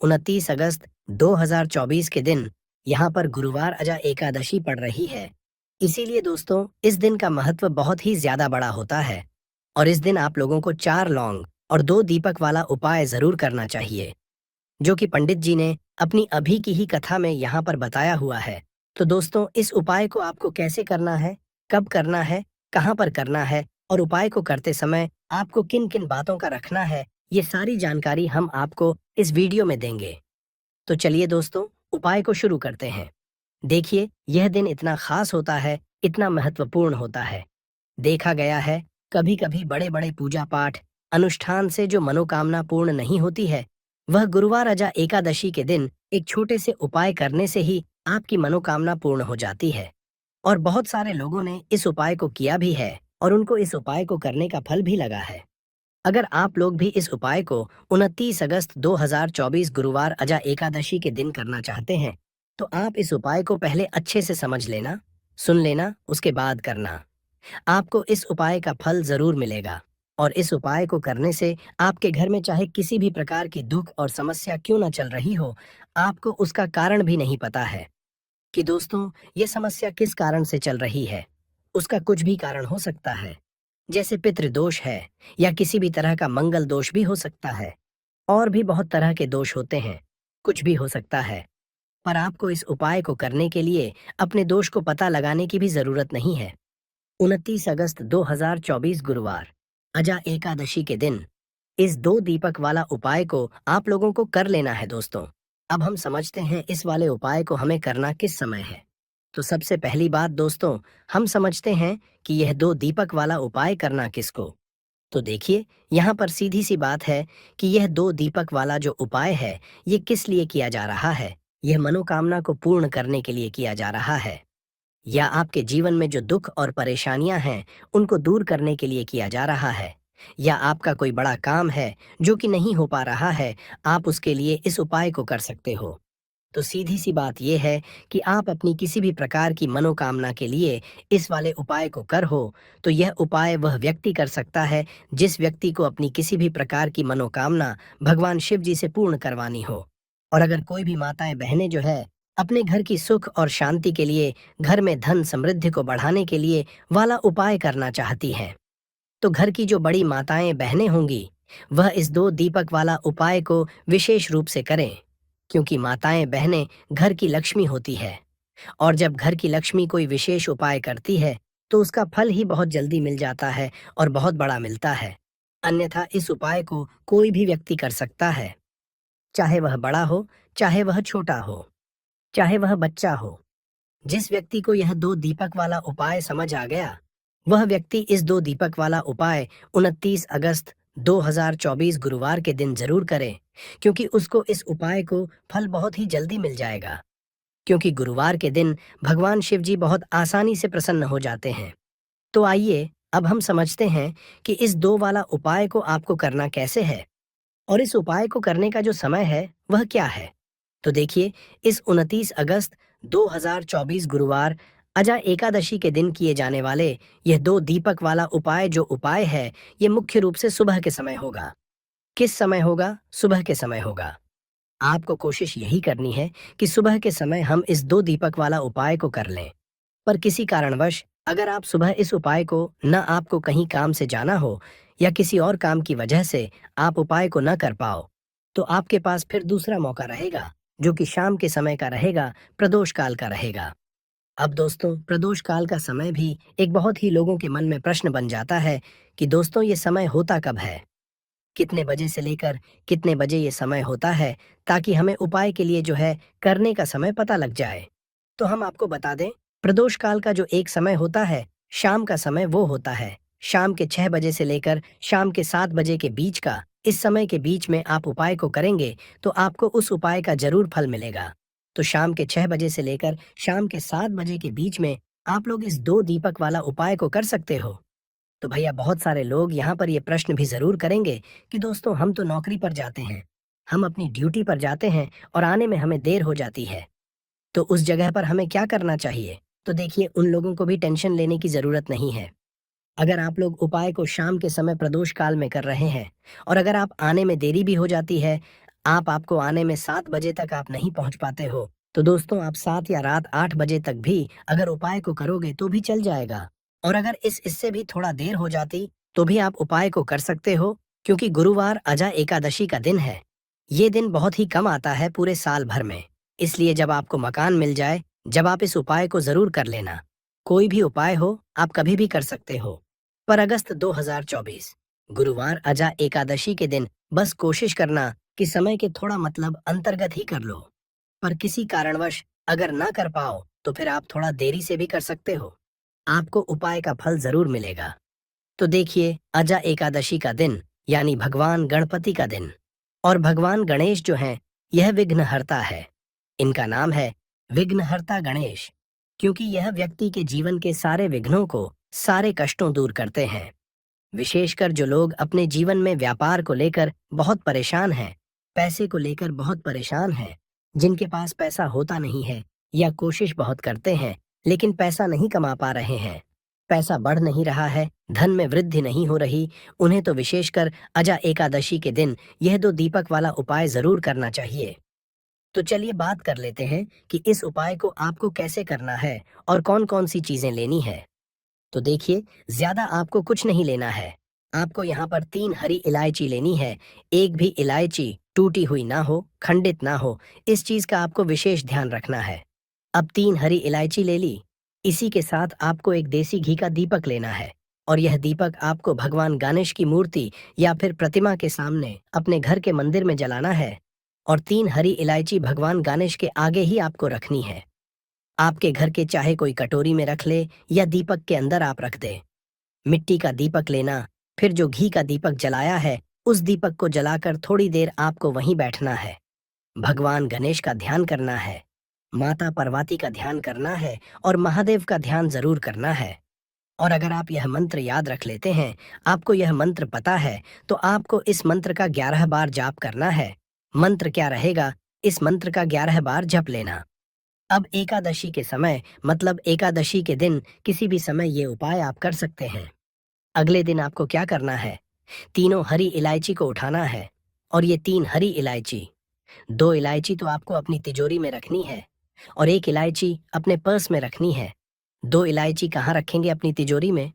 29 अगस्त 2024 के दिन यहाँ पर गुरुवार अजा एकादशी पड़ रही है। इसीलिए दोस्तों इस दिन का महत्व बहुत ही ज्यादा बड़ा होता है और इस दिन आप लोगों को 4 लौंग और 2 दीपक वाला उपाय जरूर करना चाहिए, जो कि पंडित जी ने अपनी अभी की ही कथा में यहाँ पर बताया हुआ है। तो दोस्तों इस उपाय को आपको कैसे करना है, कब करना है, कहाँ पर करना है और उपाय को करते समय आपको किन किन बातों का रखना है, ये सारी जानकारी हम आपको इस वीडियो में देंगे। तो चलिए दोस्तों उपाय को शुरू करते हैं। देखिए यह दिन इतना खास होता है, इतना महत्वपूर्ण होता है। देखा गया है कभी कभी बड़े बड़े पूजा पाठ अनुष्ठान से जो मनोकामना पूर्ण नहीं होती है, वह गुरुवार अजा एकादशी के दिन एक छोटे से उपाय करने से ही आपकी मनोकामना पूर्ण हो जाती है। और बहुत सारे लोगों ने इस उपाय को किया भी है और उनको इस उपाय को करने का फल भी लगा है। अगर आप लोग भी इस उपाय को 29 अगस्त 2024 गुरुवार अजा एकादशी के दिन करना चाहते हैं, तो आप इस उपाय को पहले अच्छे से समझ लेना, सुन लेना, उसके बाद करना। आपको इस उपाय का फल जरूर मिलेगा और इस उपाय को करने से आपके घर में चाहे किसी भी प्रकार की दुख और समस्या क्यों न चल रही हो, आपको उसका कारण भी नहीं पता है कि दोस्तों ये समस्या किस कारण से चल रही है। उसका कुछ भी कारण हो सकता है, जैसे पितृदोष है या किसी भी तरह का मंगल दोष भी हो सकता है। और भी बहुत तरह के दोष होते हैं, कुछ भी हो सकता है। पर आपको इस उपाय को करने के लिए अपने दोष को पता लगाने की भी जरूरत नहीं है। 29 अगस्त 2024 गुरुवार अजा एकादशी के दिन इस 2 दीपक वाला उपाय को आप लोगों को कर लेना है दोस्तों। अब हम समझते हैं इस वाले उपाय को हमें करना किस समय है। तो सबसे पहली बात दोस्तों, हम समझते हैं कि यह 2 दीपक वाला उपाय करना किसको। तो देखिए यहाँ पर सीधी सी बात है कि यह 2 दीपक वाला जो उपाय है, ये किस लिए किया जा रहा है। यह मनोकामना को पूर्ण करने के लिए किया जा रहा है, या आपके जीवन में जो दुख और परेशानियां हैं उनको दूर करने के लिए किया जा रहा है, या आपका कोई बड़ा काम है जो कि नहीं हो पा रहा है, आप उसके लिए इस उपाय को कर सकते हो। तो सीधी सी बात यह है कि आप अपनी किसी भी प्रकार की मनोकामना के लिए इस वाले उपाय को कर हो, तो यह उपाय वह व्यक्ति कर सकता है जिस व्यक्ति को अपनी किसी भी प्रकार की मनोकामना भगवान शिव जी से पूर्ण करवानी हो। और अगर कोई भी माताएं बहनें जो है अपने घर की सुख और शांति के लिए, घर में धन समृद्धि को बढ़ाने के लिए वाला उपाय करना चाहती हैं, तो घर की जो बड़ी माताएं बहनें होंगी वह इस 2 दीपक वाला उपाय को विशेष रूप से करें, क्योंकि माताएं बहनें घर की लक्ष्मी होती है। और जब घर की लक्ष्मी कोई विशेष उपाय करती है तो उसका फल ही बहुत जल्दी मिल जाता है और बहुत बड़ा मिलता है। अन्यथा इस उपाय को कोई भी व्यक्ति कर सकता है, चाहे वह बड़ा हो, चाहे वह छोटा हो, चाहे वह बच्चा हो। जिस व्यक्ति को यह 2 दीपक वाला उपाय समझ आ गया, वह व्यक्ति इस 2 दीपक वाला उपाय 29 अगस्त 2024 गुरुवार के दिन जरूर करे, क्योंकि उसको इस उपाय को फल बहुत ही जल्दी मिल जाएगा। क्योंकि गुरुवार के दिन भगवान शिव जी बहुत आसानी से प्रसन्न हो जाते हैं। तो आइए अब हम समझते हैं कि इस 2 वाला उपाय को आपको करना कैसे है और इस उपाय को करने का जो समय है वह क्या है। तो देखिए इस 29 अगस्त 2024 गुरुवार अजा एकादशी के दिन किए जाने वाले यह 2 दीपक वाला उपाय जो उपाय है, ये मुख्य रूप से सुबह के समय होगा। किस समय होगा? सुबह के समय होगा। आपको कोशिश यही करनी है कि सुबह के समय हम इस 2 दीपक वाला उपाय को कर लें। पर किसी कारणवश अगर आप सुबह इस उपाय को, न आपको कहीं काम से जाना हो या किसी और काम की वजह से आप उपाय को न कर पाओ, तो आपके पास फिर दूसरा मौका रहेगा, जो कि शाम के समय का रहेगा, प्रदोष काल का रहेगा। अब दोस्तों प्रदोष काल का समय भी एक बहुत ही लोगों के मन में प्रश्न बन जाता है कि दोस्तों ये समय होता कब है, कितने बजे से लेकर कितने बजे ये समय होता है, ताकि हमें उपाय के लिए जो है करने का समय पता लग जाए। तो हम आपको बता दें, प्रदोष काल का जो एक समय होता है, शाम का समय, वो होता है शाम के 6 बजे से लेकर शाम के 7 बजे के बीच का। इस समय के बीच में आप उपाय को करेंगे तो आपको उस उपाय का जरूर फल मिलेगा। तो शाम के 6 बजे से लेकर शाम के 7 बजे के बीच में आप लोग इस 2 दीपक वाला उपाय को कर सकते हो। तो भैया बहुत सारे लोग यहाँ पर ये प्रश्न भी जरूर करेंगे कि दोस्तों हम तो नौकरी पर जाते हैं, हम अपनी ड्यूटी पर जाते हैं और आने में हमें देर हो जाती है, तो उस जगह पर हमें क्या करना चाहिए। तो देखिए उन लोगों को भी टेंशन लेने की जरूरत नहीं है। अगर आप लोग उपाय को शाम के समय प्रदोष काल में कर रहे हैं और अगर आप आने में देरी भी हो जाती है, आपको आने में 7 बजे तक आप नहीं पहुंच पाते हो, तो दोस्तों आप 7 या रात 8 बजे तक भी अगर उपाय को करोगे तो भी चल जाएगा। और अगर इससे भी थोड़ा देर हो जाती, तो भी आप उपाय को कर सकते हो, क्योंकि गुरुवार अजा एकादशी का दिन है। ये दिन बहुत ही कम आता है पूरे साल भर में। इसलिए जब आपको मकान मिल जाए, जब आप इस उपाय को ज़रूर कर लेना। कोई भी उपाय हो, आप कभी भी कर सकते हो। पर अगस्त 2024, गुरुवार अजा एकादशी के दिन बस कोशिश करना कि समय के थोड़ा मतलब अंतर्गत ही कर लो। पर किसी कारणवश अगर ना कर पाओ, तो फिर आप थोड़ा देरी से भी कर सकते हो। आपको उपाय का फल ज़रूर मिलेगा। तो देखिए, अजा एकादशी का दिन यानी भगवान गणपति का दिन। और भगवान गणेश जो हैं, यह विघ्नहर्ता है। इनका नाम है विघ्नहर्ता गणेश, क्योंकि यह व्यक्ति के जीवन के सारे विघ्नों को, सारे कष्टों दूर करते हैं। विशेषकर जो लोग अपने जीवन में व्यापार को लेकर बहुत परेशान हैं, पैसे को लेकर बहुत परेशान हैं, जिनके पास पैसा होता नहीं है या कोशिश बहुत करते हैं लेकिन पैसा नहीं कमा पा रहे हैं, पैसा बढ़ नहीं रहा है, धन में वृद्धि नहीं हो रही, उन्हें तो विशेषकर अजा एकादशी के दिन यह 2 दीपक वाला उपाय जरूर करना चाहिए। तो चलिए बात कर लेते हैं कि इस उपाय को आपको कैसे करना है और कौन कौन सी चीजें लेनी है। तो देखिए, ज्यादा आपको कुछ नहीं लेना है। आपको यहाँ पर 3 हरी इलायची लेनी है। एक भी इलायची टूटी हुई ना हो, खंडित ना हो, इस चीज का आपको विशेष ध्यान रखना है। अब 3 हरी इलायची ले ली। इसी के साथ आपको एक देसी घी का दीपक लेना है। और यह दीपक आपको भगवान गणेश की मूर्ति या फिर प्रतिमा के सामने अपने घर के मंदिर में जलाना है। और 3 हरी इलायची भगवान गणेश के आगे ही आपको रखनी है। आपके घर के चाहे कोई कटोरी में रख ले या दीपक के अंदर आप रख दे। मिट्टी का दीपक लेना, फिर जो घी का दीपक जलाया है, उस दीपक को जलाकर थोड़ी देर आपको वहीं बैठना है। भगवान गणेश का ध्यान करना है, माता पार्वती का ध्यान करना है और महादेव का ध्यान जरूर करना है। और अगर आप यह मंत्र याद रख लेते हैं, आपको यह मंत्र पता है, तो आपको इस मंत्र का 11 बार जाप करना है। मंत्र क्या रहेगा? इस मंत्र का 11 बार जप लेना। अब एकादशी के समय मतलब एकादशी के दिन किसी भी समय ये उपाय आप कर सकते हैं। अगले दिन आपको क्या करना है? तीनों हरी इलायची को उठाना है। और ये 3 हरी इलायची, 2 इलायची तो आपको अपनी तिजोरी में रखनी है और 1 इलायची अपने पर्स में रखनी है। 2 इलायची कहाँ रखेंगे? अपनी तिजोरी में।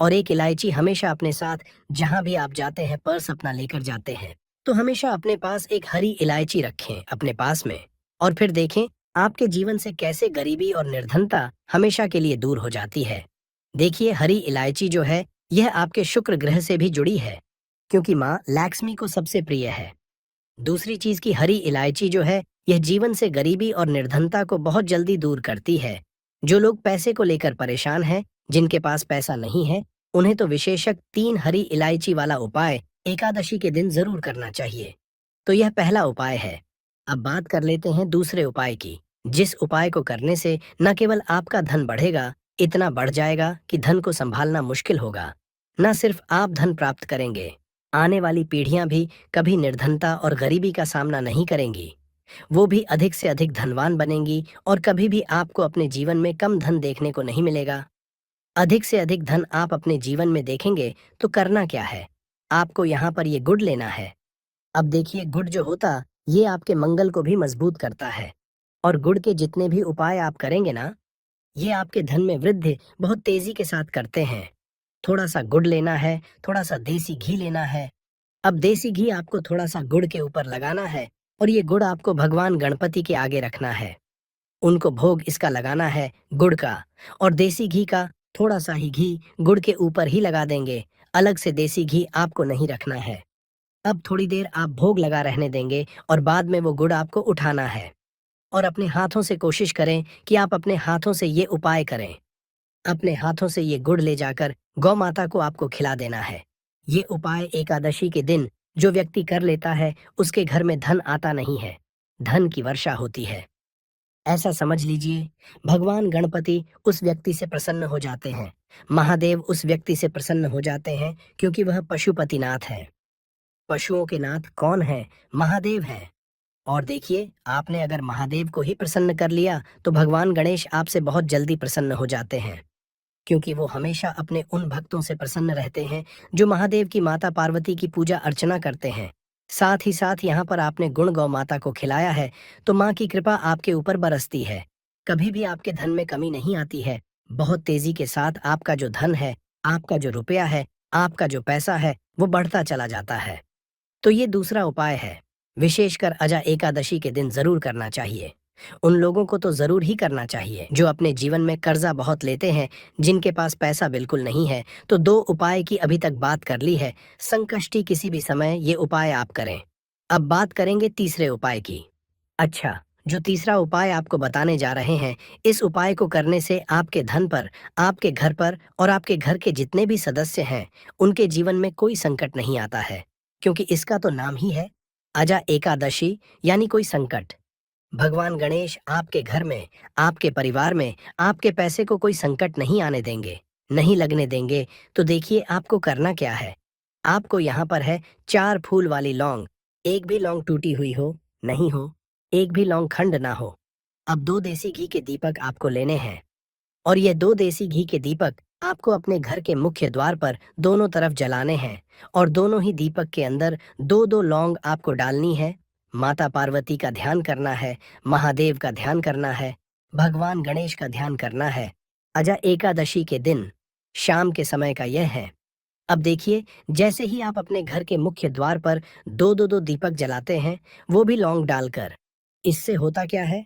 और 1 इलायची हमेशा अपने साथ, जहां भी आप जाते हैं, पर्स अपना लेकर जाते हैं, तो हमेशा अपने पास एक हरी इलायची रखें अपने पास में। और फिर देखें आपके जीवन से कैसे गरीबी और निर्धनता हमेशा के लिए दूर हो जाती है। देखिए, हरी इलायची जो है, यह आपके शुक्र ग्रह से भी जुड़ी है, क्योंकि माँ लक्ष्मी को सबसे प्रिय है। दूसरी चीज की हरी इलायची जो है, यह जीवन से गरीबी और निर्धनता को बहुत जल्दी दूर करती है। जो लोग पैसे को लेकर परेशान हैं, जिनके पास पैसा नहीं है, उन्हें तो विशेषक 3 हरी इलायची वाला उपाय एकादशी के दिन जरूर करना चाहिए। तो यह पहला उपाय है। अब बात कर लेते हैं दूसरे उपाय की, जिस उपाय को करने से न केवल आपका धन बढ़ेगा, इतना बढ़ जाएगा कि धन को संभालना मुश्किल होगा। न सिर्फ आप धन प्राप्त करेंगे, आने वाली पीढ़ियां भी कभी निर्धनता और गरीबी का सामना नहीं करेंगी। वो भी अधिक से अधिक धनवान बनेंगी और कभी भी आपको अपने जीवन में कम धन देखने को नहीं मिलेगा। अधिक से अधिक धन आप अपने जीवन में देखेंगे तो करना क्या है? आपको यहाँ पर ये गुड़ लेना है। अब देखिए, गुड़ जो होता, ये आपके मंगल को भी मजबूत करता है। और गुड़ के जितने भी उपाय आप करेंगे ना, ये आपके धन में वृद्धि बहुत तेजी के साथ करते हैं। थोड़ा सा गुड़ लेना है, थोड़ा सा देसी घी लेना है। अब देसी घी आपको थोड़ा सा गुड़ के ऊपर लगाना है और ये गुड़ आपको भगवान गणपति के आगे रखना है। उनको भोग इसका लगाना है, गुड़ का। और देसी घी का थोड़ा सा ही घी गुड़ के ऊपर ही लगा देंगे, अलग से देसी घी आपको नहीं रखना है। अब थोड़ी देर आप भोग लगा रहने देंगे और बाद में वो गुड़ आपको उठाना है। और अपने हाथों से कोशिश करें कि आप अपने हाथों से ये उपाय करें। अपने हाथों से ये गुड़ ले जाकर गौ माता को आपको खिला देना है। ये उपाय एकादशी के दिन जो व्यक्ति कर लेता है, उसके घर में धन आता नहीं है, धन की वर्षा होती है। ऐसा समझ लीजिए, भगवान गणपति उस व्यक्ति से प्रसन्न हो जाते हैं, महादेव उस व्यक्ति से प्रसन्न हो जाते हैं, क्योंकि वह पशुपतिनाथ है। पशुओं के नाथ कौन है? महादेव है। और देखिए, आपने अगर महादेव को ही प्रसन्न कर लिया, तो भगवान गणेश आपसे बहुत जल्दी प्रसन्न हो जाते हैं, क्योंकि वो हमेशा अपने उन भक्तों से प्रसन्न रहते हैं जो महादेव की माता पार्वती की पूजा अर्चना करते हैं। साथ ही साथ यहाँ पर आपने गुण गौ माता को खिलाया है, तो माँ की कृपा आपके ऊपर बरसती है। कभी भी आपके धन में कमी नहीं आती है। बहुत तेजी के साथ आपका जो धन है, आपका जो रुपया है, आपका जो पैसा है, वो बढ़ता चला जाता है। तो ये दूसरा उपाय है। विशेषकर अजा एकादशी के दिन जरूर करना चाहिए। उन लोगों को तो जरूर ही करना चाहिए जो अपने जीवन में कर्जा बहुत लेते हैं, जिनके पास पैसा बिल्कुल नहीं है। तो दो उपाय की अभी तक बात कर ली है। संकष्टी किसी भी समय ये उपाय आप करें। अब बात करेंगे तीसरे उपाय की। अच्छा, जो तीसरा उपाय आपको बताने जा रहे हैं, इस उपाय को करने से आपके धन पर, आपके घर पर और आपके घर के जितने भी सदस्य हैं, उनके जीवन में कोई संकट नहीं आता है। क्योंकि इसका तो नाम ही है अजा एकादशी, यानी कोई संकट। भगवान गणेश आपके घर में, आपके परिवार में, आपके पैसे को कोई संकट नहीं आने देंगे, नहीं लगने देंगे। तो देखिए आपको करना क्या है। आपको यहाँ पर है 4 फूल वाली लौंग। एक भी लौंग टूटी हुई हो, नहीं हो, एक भी लौंग खंड ना हो। अब 2 देसी घी के दीपक आपको लेने हैं, और ये 2 देसी घी के दीपक आपको अपने घर के मुख्य द्वार पर दोनों तरफ जलाने हैं। और दोनों ही दीपक के अंदर 2-2 लौंग आपको डालनी है। माता पार्वती का ध्यान करना है, महादेव का ध्यान करना है, भगवान गणेश का ध्यान करना है। अजा एकादशी के दिन शाम के समय का यह है। अब देखिए, जैसे ही आप अपने घर के मुख्य द्वार पर 2-2 दीपक जलाते हैं, वो भी लौंग डालकर, इससे होता क्या है,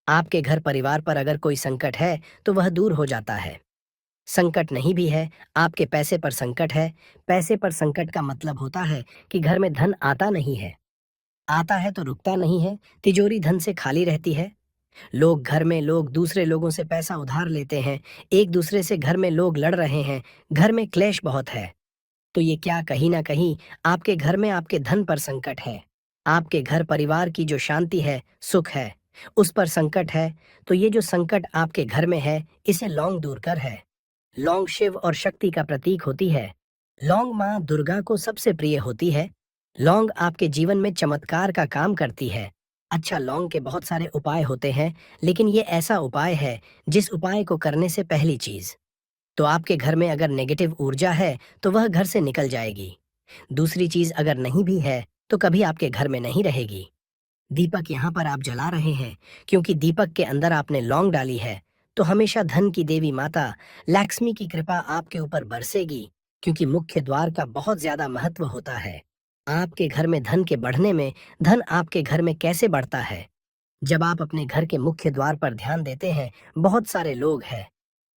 आपके घर परिवार पर अगर कोई संकट है तो वह दूर हो जाता है। संकट नहीं भी है, आपके पैसे पर संकट है। पैसे पर संकट का मतलब होता है कि घर में धन आता नहीं है। आता है तो रुकता नहीं है, तिजोरी धन से खाली रहती है। लोग घर में, लोग दूसरे लोगों से पैसा उधार लेते हैं। एक दूसरे से घर में लोग लड़ रहे हैं। घर में क्लेश बहुत है। तो ये क्या कहीं ना कहीं आपके घर में आपके धन पर संकट है। आपके घर परिवार की जो शांति है, सुख है, उस पर संकट है। तो ये जो संकट आपके घर में है, इसे लौंग दूर कर है। लौंग शिव और शक्ति का प्रतीक होती है। लौंग माँ दुर्गा को सबसे प्रिय होती है। लौंग आपके जीवन में चमत्कार का काम करती है। अच्छा, लौंग के बहुत सारे उपाय होते हैं, लेकिन ये ऐसा उपाय है जिस उपाय को करने से पहली चीज तो आपके घर में अगर नेगेटिव ऊर्जा है तो वह घर से निकल जाएगी। दूसरी चीज अगर नहीं भी है तो कभी आपके घर में नहीं रहेगी। दीपक यहाँ पर आप जला रहे हैं क्योंकि दीपक के अंदर आपने लौंग डाली है। तो हमेशा धन की देवी माता लक्ष्मी की कृपा आपके ऊपर बरसेगी, क्योंकि मुख्य द्वार का बहुत ज्यादा महत्व होता है। आपके घर में धन के बढ़ने में, धन आपके घर में कैसे बढ़ता है, जब आप अपने घर के मुख्य द्वार पर ध्यान देते हैं। बहुत सारे लोग हैं,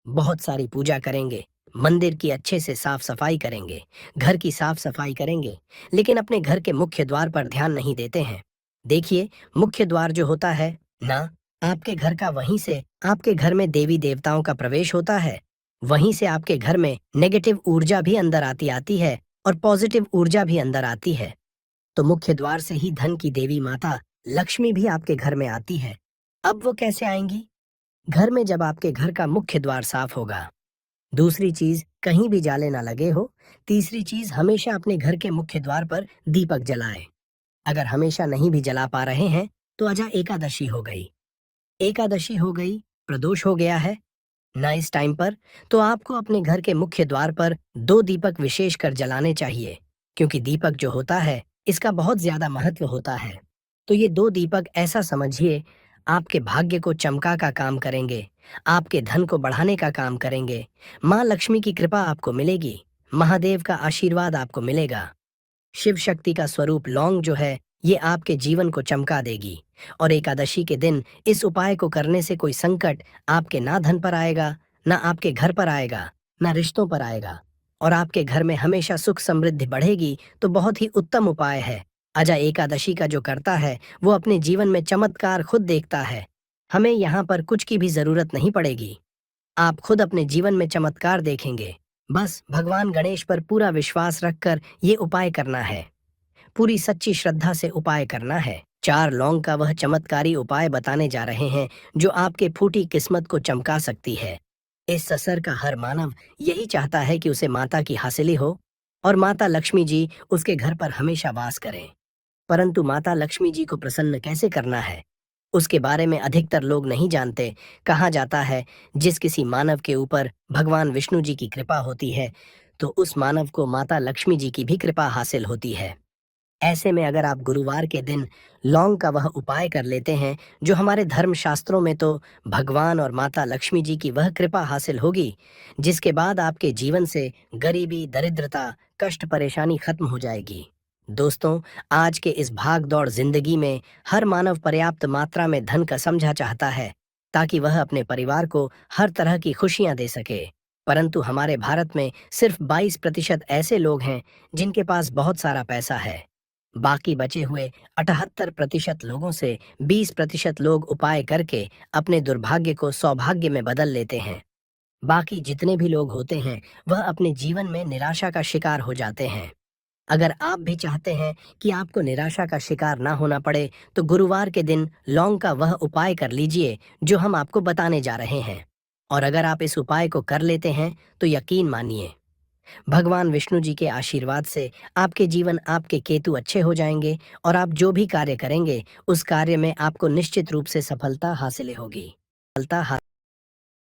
बहुत सारी पूजा करेंगे, मंदिर की अच्छे से साफ सफाई करेंगे, घर की साफ सफाई करेंगे, लेकिन अपने घर के मुख्य द्वार पर ध्यान नहीं देते हैं। देखिए, मुख्य द्वार जो होता है ना, आपके घर का, वहीं से आपके घर में देवी देवताओं का प्रवेश होता है। वहीं से आपके घर में नेगेटिव ऊर्जा भी अंदर आती आती है और पॉजिटिव ऊर्जा भी अंदर आती है। तो मुख्य द्वार से ही धन की देवी माता लक्ष्मी भी आपके घर में आती है। अब वो कैसे आएंगी? घर में जब आपके घर का मुख्य द्वार साफ होगा। दूसरी चीज, कहीं भी जाले ना लगे हो। तीसरी चीज, हमेशा अपने घर के मुख्य द्वार पर दीपक जलाएं। अगर हमेशा नहीं भी जला पा रहे हैं तो अजा एकादशी हो गई, एकादशी हो गई, प्रदोष हो गया है ना इस टाइम पर, तो आपको अपने घर के मुख्य द्वार पर 2 दीपक विशेष कर जलाने चाहिए। क्योंकि दीपक जो होता है, इसका बहुत ज्यादा महत्व होता है। तो ये 2 दीपक ऐसा समझिए, आपके भाग्य को चमका का काम करेंगे, आपके धन को बढ़ाने का काम करेंगे। माँ लक्ष्मी की कृपा आपको मिलेगी, महादेव का आशीर्वाद आपको मिलेगा। शिव शक्ति का स्वरूप लौंग जो है, ये आपके जीवन को चमका देगी। और एकादशी के दिन इस उपाय को करने से कोई संकट आपके ना धन पर आएगा, ना आपके घर पर आएगा, ना रिश्तों पर आएगा। और आपके घर में हमेशा सुख समृद्धि बढ़ेगी। तो बहुत ही उत्तम उपाय है। अजा एकादशी का जो करता है, वो अपने जीवन में चमत्कार खुद देखता है। हमें यहाँ पर कुछ की भी जरूरत नहीं पड़ेगी। आप खुद अपने जीवन में चमत्कार देखेंगे। बस भगवान गणेश पर पूरा विश्वास रखकर ये उपाय करना है। पूरी सच्ची श्रद्धा से उपाय करना है। 4 लौंग का वह चमत्कारी उपाय बताने जा रहे हैं जो आपके फूटी किस्मत को चमका सकती है। इस ससर का हर मानव यही चाहता है कि उसे माता की हासिली हो और माता लक्ष्मी जी उसके घर पर हमेशा वास करें। परंतु माता लक्ष्मी जी को प्रसन्न कैसे करना है, उसके बारे में अधिकतर लोग नहीं जानते। कहा जाता है, जिस किसी मानव के ऊपर भगवान विष्णु जी की कृपा होती है, तो उस मानव को माता लक्ष्मी जी की भी कृपा हासिल होती है। ऐसे में अगर आप गुरुवार के दिन लौंग का वह उपाय कर लेते हैं जो हमारे धर्म शास्त्रों में तो भगवान और माता लक्ष्मी जी की वह कृपा हासिल होगी, जिसके बाद आपके जीवन से गरीबी, दरिद्रता, कष्ट, परेशानी खत्म हो जाएगी। दोस्तों, आज के इस भाग दौड़ जिंदगी में हर मानव पर्याप्त मात्रा में धन का समझा चाहता है ताकि वह अपने परिवार को हर तरह की खुशियां दे सके। परंतु हमारे भारत में सिर्फ 22% ऐसे लोग हैं जिनके पास बहुत सारा पैसा है। बाकी बचे हुए 78% लोगों से 20% लोग उपाय करके अपने दुर्भाग्य को सौभाग्य में बदल लेते हैं। बाकी जितने भी लोग होते हैं वह अपने जीवन में निराशा का शिकार हो जाते हैं। अगर आप भी चाहते हैं कि आपको निराशा का शिकार ना होना पड़े तो गुरुवार के दिन लौंग का वह उपाय कर लीजिए जो हम आपको बताने जा रहे हैं। और अगर आप इस उपाय को कर लेते हैं तो यकीन मानिए, भगवान विष्णु जी के आशीर्वाद से आपके जीवन, आपके केतु अच्छे हो जाएंगे और आप जो भी कार्य करेंगे उस कार्य में आपको निश्चित रूप से सफलता हासिल होगी।